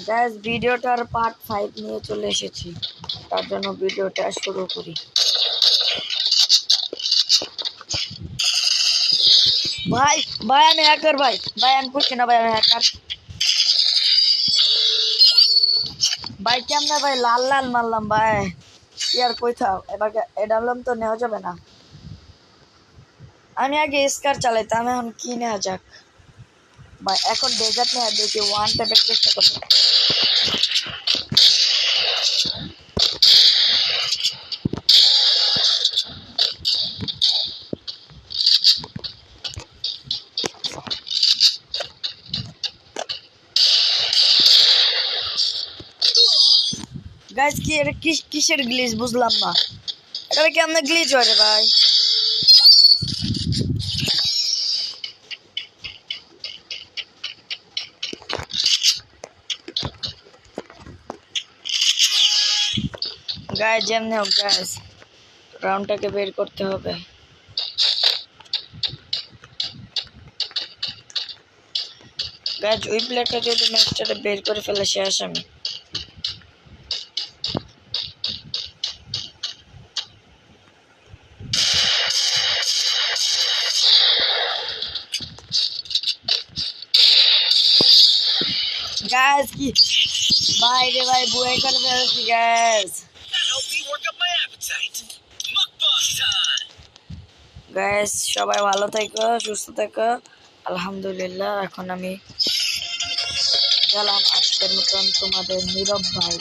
Guys ভিডিওটার part 5 নিয়ে চলে এসেছি, তার জন্য ভিডিওটা শুরু করি। ভাই ভাই আমি হ্যাকার, ভাই ভাই আমি বুঝছি না, ভাই আমি হ্যাকার। ভাই কেমনে ভাই লাল লাল মারলাম ভাই, কি আর কইতাম। এবার এডাবলাম তো নেওয়া যাবে না। আমি আগে স্কার চালাইতাম, এখন কি নেওয়া যাক ভাই। এখন ডেজার্ট নেওয়া দেখি, ওয়ান ট্যাপের চেষ্টা করবো। গাইস কি এটা কিসের গ্লিচ বুঝলাম না, এটা কেমনে গ্লিচ হয় রে ভাই। গাইস যেমনি হোক গাইস, রাউন্ডটাকে বের করতে হবে। গাইস ওই প্লেয়ারটা যদি ম্যাচটাতে বের করে ফেলে শেষ আমি। গাইস কি ভাই রে ভাই, বুয়ে করে ফেলছি গাইস। গাইস সবাই ভালো থেকো, সুস্থ থেকো। আলহামদুলিল্লাহ, এখন আমি গেলাম আজকের মতন তোমাদের নীরব ভাই।